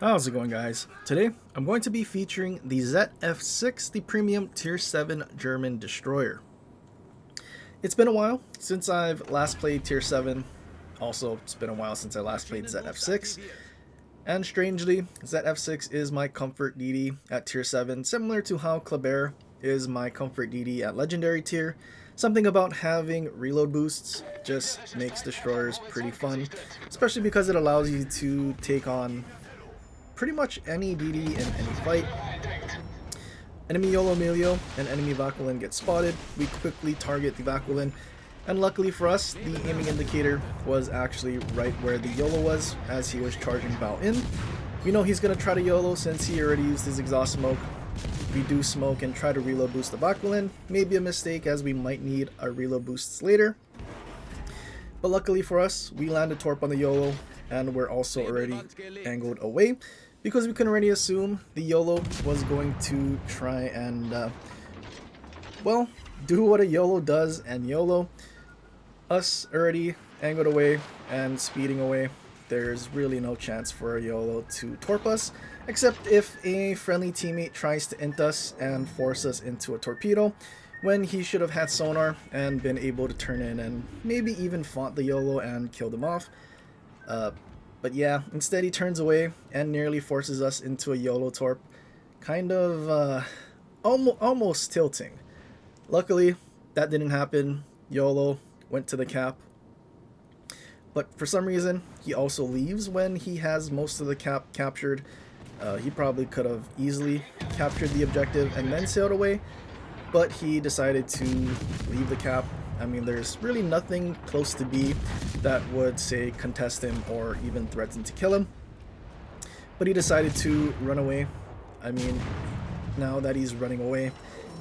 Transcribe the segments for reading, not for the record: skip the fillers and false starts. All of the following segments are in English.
How's it going, guys? Today I'm going to be featuring the ZF-6, the premium tier 7 German destroyer. It's been a while since I've last played tier 7. Also, it's been a while since I last played ZF-6. And strangely, ZF-6 is my comfort DD at tier 7, similar to how Kleber is my comfort DD at legendary tier. Something about having reload boosts just makes destroyers pretty fun, especially because it allows you to take on pretty much any DD in any fight. Enemy YOLO Melio and enemy Vakulin get spotted. We quickly target the Vakulin, and luckily for us, the aiming indicator was actually right where the YOLO was as he was charging bow in. We know he's going to try to YOLO since he already used his exhaust smoke. We do smoke and try to reload boost the Vakulin. Maybe a mistake as we might need our reload boosts later. But luckily for us, we land a Torp on the YOLO, and we're also already angled away, because we can already assume the YOLO was going to try and, well, do what a YOLO does and YOLO. Us already angled away and speeding away, there's really no chance for a YOLO to torp us, except if a friendly teammate tries to int us and force us into a torpedo, when he should have had sonar and been able to turn in and maybe even fought the YOLO and killed him off. But yeah, instead he turns away and nearly forces us into a YOLO torp, kind of almost tilting. Luckily, that didn't happen. YOLO went to the cap. But for some reason, he also leaves when he has most of the cap captured. He probably could have easily captured the objective and then sailed away, but he decided to leave the cap. I mean, there's really nothing close to B that would, say, contest him or even threaten to kill him. But he decided to run away. I mean, now that he's running away,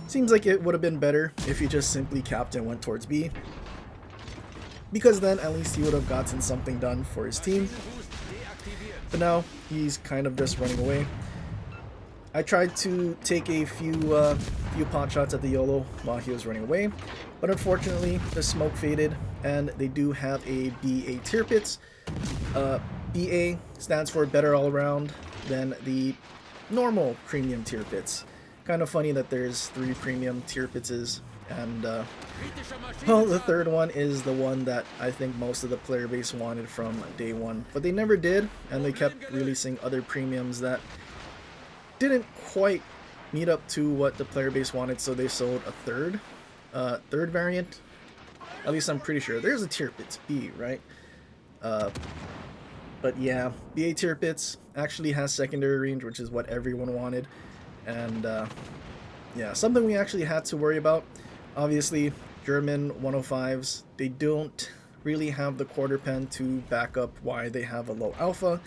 seems like it would have been better if he just simply capped and went towards B, because then at least he would have gotten something done for his team. But now he's kind of just running away. I tried to take a few pot shots at the YOLO while he was running away, but unfortunately the smoke faded, and they do have a BA Tirpitz. BA stands for better all around than the normal premium Tirpitz. Kind of funny that there's 3 premium Tirpitzes, and well, the third one is the one that I think most of the player base wanted from day one, but they never did, and they kept releasing other premiums that didn't quite meet up to what the player base wanted, so they sold a third variant. At least I'm pretty sure. There's a Tirpitz B, right? But yeah, BA Tirpitz actually has secondary range, which is what everyone wanted. And yeah, something we actually had to worry about. Obviously, German 105s, they don't really have the quarter pen to back up why they have a low alpha,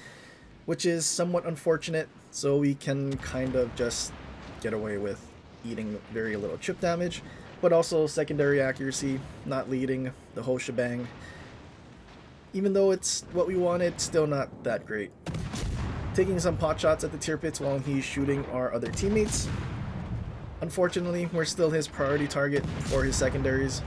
which is somewhat unfortunate. So we can kind of just get away with eating very little chip damage, but also secondary accuracy, not leading the whole shebang. Even though it's what we wanted, still not that great. Taking some pot shots at the Tirpitz while he's shooting our other teammates. Unfortunately, we're still his priority target for his secondaries.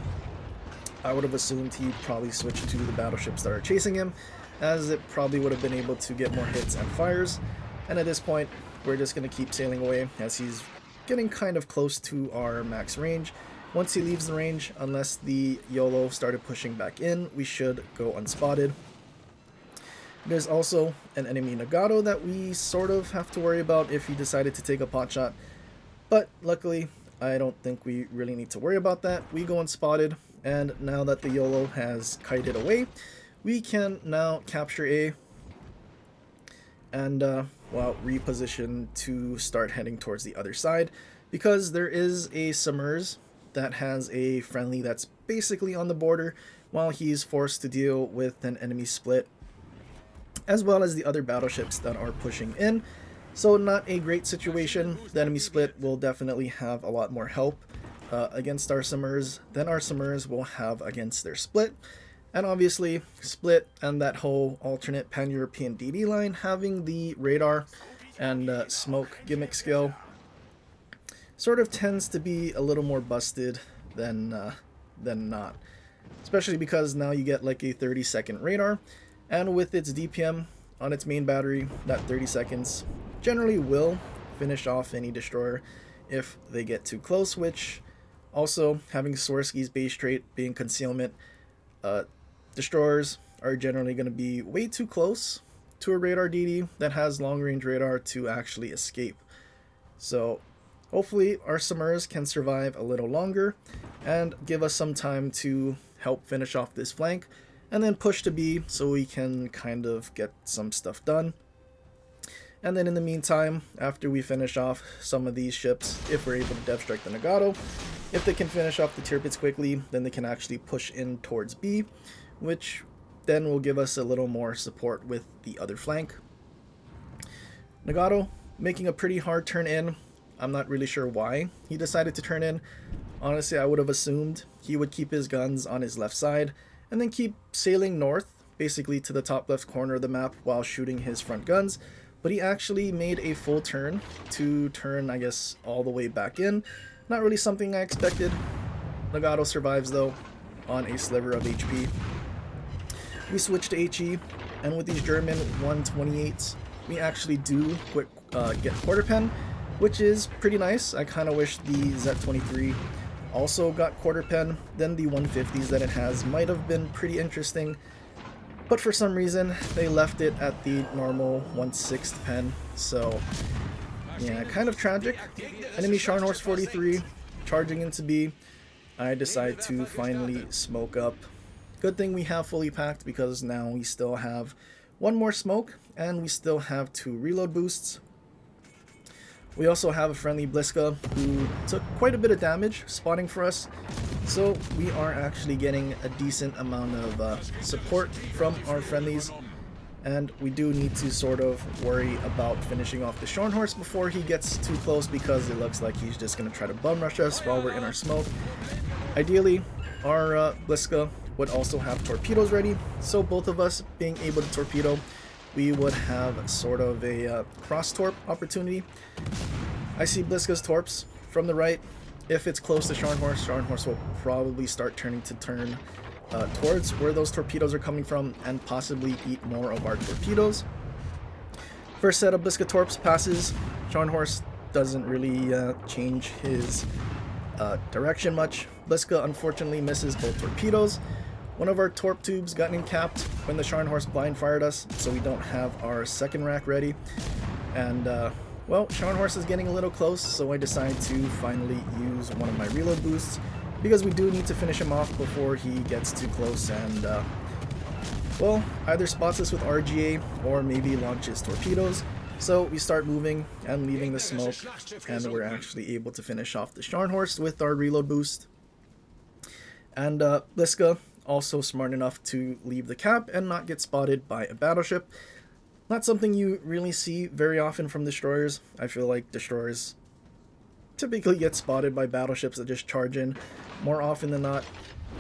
I would have assumed he'd probably switch to the battleships that are chasing him, as it probably would have been able to get more hits and fires. And at this point, we're just going to keep sailing away as he's getting kind of close to our max range. Once he leaves the range, unless the YOLO started pushing back in, we should go unspotted. There's also an enemy Nagato that we sort of have to worry about if he decided to take a pot shot. But luckily, I don't think we really need to worry about that. We go unspotted, and now that the YOLO has kited away, we can now capture A and well, reposition to start heading towards the other side, because there is a Summers that has a friendly that's basically on the border while he's forced to deal with an enemy split, as well as the other battleships that are pushing in. So not a great situation. The enemy split will definitely have a lot more help against our Summers than our Summers will have against their split. And obviously, Split and that whole alternate pan-European DD line having the radar and smoke gimmick skill sort of tends to be a little more busted than not. Especially because now you get like a 30-second radar, and with its DPM on its main battery. That 30 seconds generally will finish off any destroyer if they get too close, which also, having Swirsky's base trait being concealment, destroyers are generally going to be way too close to a radar DD that has long range radar to actually escape. So hopefully our Summers can survive a little longer and give us some time to help finish off this flank and then push to B so we can kind of get some stuff done. And then in the meantime, after we finish off some of these ships, if we're able to dev strike the Nagato, if they can finish off the Tirpitz quickly, then they can actually push in towards B, which then will give us a little more support with the other flank. Nagato making a pretty hard turn in. I'm not really sure why he decided to turn in. Honestly, I would have assumed he would keep his guns on his left side and then keep sailing north, basically to the top left corner of the map while shooting his front guns. But he actually made a full turn to turn, I guess, all the way back in. Not really something I expected. Nagato survives though on a sliver of HP. We switch to HE, and with these German 128s, we actually do get quarter pen, which is pretty nice. I kind of wish the Z23 also got quarter pen. Then the 150s that it has might have been pretty interesting. But for some reason, they left it at the normal 1/6 pen, so yeah, kind of tragic. Enemy Scharnhorst 43 charging into B. I decide to finally smoke up. Good thing we have fully packed because now we still have one more smoke and we still have 2 reload boosts. We also have a friendly Bliska who took quite a bit of damage spotting for us, so we are actually getting a decent amount of support from our friendlies, and we do need to sort of worry about finishing off the Scharnhorst before he gets too close because it looks like he's just going to try to bum rush us while we're in our smoke. Ideally, our Bliska would also have torpedoes ready, so both of us being able to torpedo, we would have sort of a cross-torp opportunity. I see Bliska's torps from the right. If it's close to Scharnhorst, Scharnhorst will probably start turning towards where those torpedoes are coming from and possibly eat more of our torpedoes. First set of Bliska torps passes. Scharnhorst doesn't really change his direction much. Bliska unfortunately misses both torpedoes. One of our torp tubes got capped when the Scharnhorst blind fired us, so we don't have our second rack ready. And well, Scharnhorst is getting a little close, so I decide to finally use one of my reload boosts because we do need to finish him off before he gets too close and well, either spots us with RGA or maybe launches torpedoes. So we start moving and leaving the smoke, and we're actually able to finish off the Scharnhorst with our reload boost. And Bliska also smart enough to leave the cap and not get spotted by a battleship. Not something you really see very often from destroyers. I feel like destroyers typically get spotted by battleships that just charge in more often than not.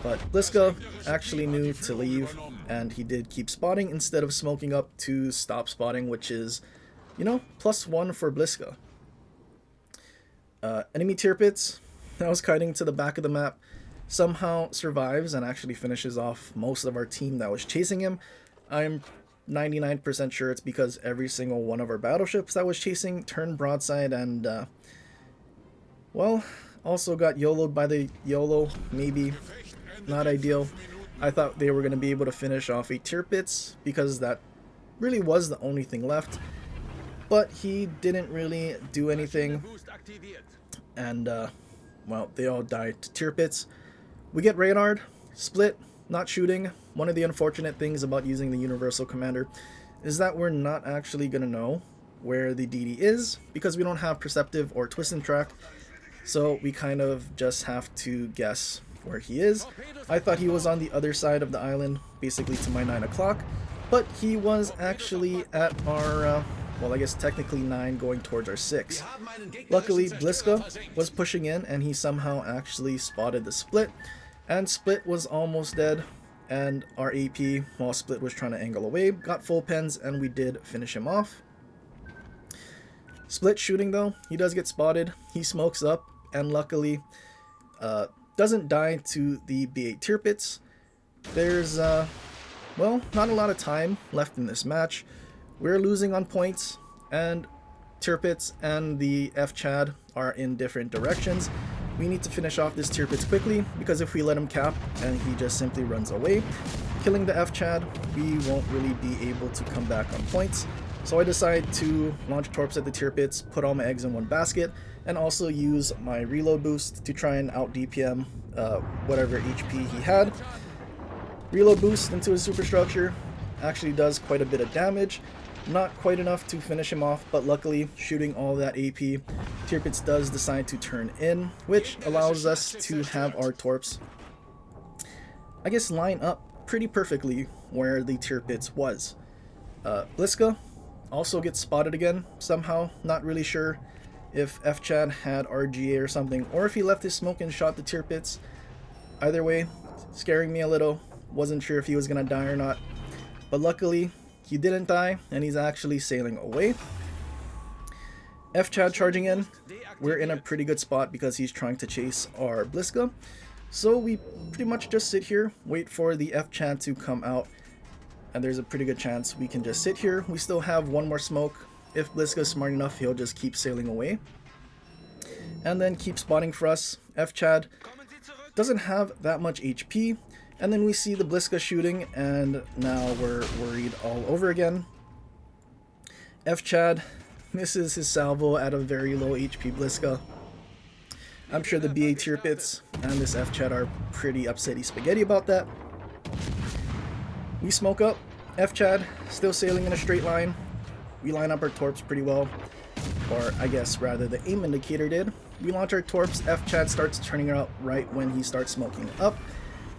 But Bliska actually knew to leave, and he did keep spotting instead of smoking up to stop spotting, which is, you know, +1 for Bliska. Enemy Tirpitz, that was kiting to the back of the map, somehow survives and actually finishes off most of our team that was chasing him. I'm 99% sure it's because every single one of our battleships that was chasing turned broadside and, well, also got YOLO'd by the YOLO, maybe. Not ideal. I thought they were going to be able to finish off a Tirpitz because that really was the only thing left. But he didn't really do anything. And, well, they all died to Tirpitz. We get radared, split, not shooting. One of the unfortunate things about using the Universal Commander is that we're not actually going to know where the DD is because we don't have Perceptive or Twist and Track. So we kind of just have to guess where he is. I thought he was on the other side of the island, basically to my 9 o'clock, but he was actually at our, well, I guess technically 9 going towards our 6. Luckily, Bliska was pushing in and he somehow actually spotted the Split, and Split was almost dead, and our AP, while Split was trying to angle away, got full pens and we did finish him off. Split shooting though, he does get spotted, he smokes up, and luckily doesn't die to the B8 Tirpitz. There's, well, not a lot of time left in this match. we're losing on points, and Tirpitz and the F-Chad are in different directions. We need to finish off this Tirpitz quickly, because if we let him cap and he just simply runs away, killing the F-Chad, we won't really be able to come back on points. So I decide to launch torps at the Tirpitz, put all my eggs in one basket, and also use my reload boost to try and out DPM whatever HP he had. Reload boost into his superstructure actually does quite a bit of damage. Not quite enough to finish him off, but luckily, shooting all that AP, Tirpitz does decide to turn in, which allows us to have our torps, I guess, line up pretty perfectly where the Tirpitz was. Bliska also gets spotted again somehow, not really sure if F-Chad had RGA or something, or if he left his smoke and shot the Tirpitz. Either way, scaring me a little, wasn't sure if he was gonna die or not, but luckily, he didn't die, and he's actually sailing away. F-Chad charging in. We're in a pretty good spot because he's trying to chase our Bliska. So we pretty much just sit here, wait for the F-Chad to come out. And there's a pretty good chance we can just sit here. We still have one more smoke. If Bliska's smart enough, he'll just keep sailing away. And then keep spotting for us. F-Chad doesn't have that much HP. And then we see the Bliska shooting, and now we're worried all over again. F-Chad misses his salvo at a very low HP Bliska. I'm sure the BA Tirpitz and this F-Chad are pretty upsetty spaghetti about that. We smoke up. F-Chad still sailing in a straight line. We line up our torps pretty well. Or I guess rather the aim indicator did. We launch our torps. F-Chad starts turning out right when he starts smoking up.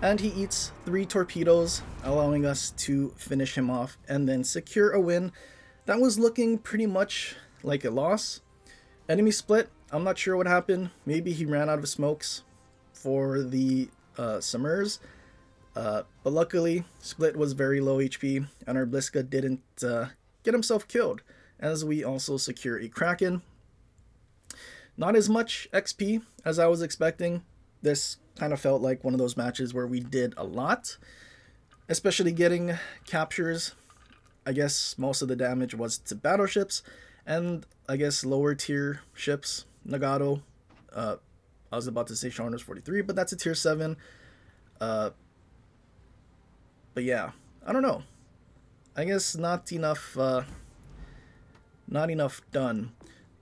And he eats 3 torpedoes, allowing us to finish him off and then secure a win. That was looking pretty much like a loss. Enemy split, I'm not sure what happened. Maybe he ran out of smokes for the Summers. But luckily, split was very low HP, and our Bliska didn't get himself killed, as we also secure a Kraken. Not as much XP as I was expecting. This kind of felt like one of those matches where we did a lot, especially getting captures. I guess most of the damage was to battleships, and I guess lower tier ships. Nagato, I was about to say Sharner's 43, but that's a tier 7. But yeah, I don't know. I guess not enough done.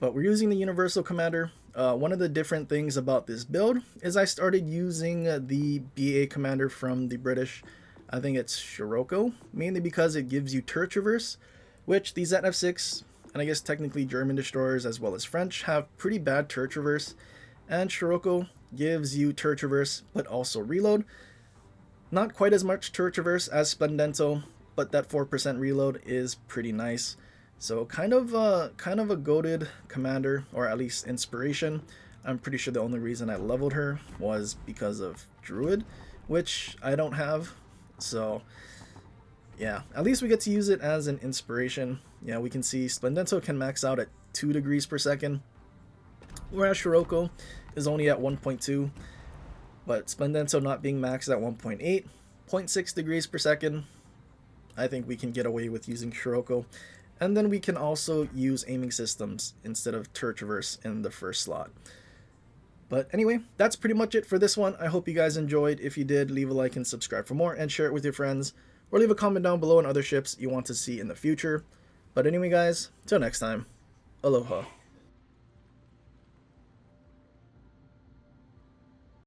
But we're using the Universal Commander. One of the different things about this build is I started using the BA Commander from the British, I think it's Scirocco, mainly because it gives you turret traverse, which the ZF-6, and I guess technically German destroyers as well as French, have pretty bad turret traverse, and Scirocco gives you turret traverse but also reload. Not quite as much turret traverse as Splendento, but that 4% reload is pretty nice. So kind of a goated commander, or at least inspiration. I'm pretty sure the only reason I leveled her was because of Druid, which I don't have. So yeah, at least we get to use it as an inspiration. Yeah, we can see Splendento can max out at 2 degrees per second, whereas Scirocco is only at 1.2. But Splendento not being maxed at 1.8, 0.6 degrees per second, I think we can get away with using Scirocco. And then we can also use aiming systems instead of turret traverse in the first slot. But anyway, that's pretty much it for this one. I hope you guys enjoyed. If you did, leave a like and subscribe for more, and share it with your friends, or leave a comment down below on other ships you want to see in the future. But anyway guys, till next time, aloha.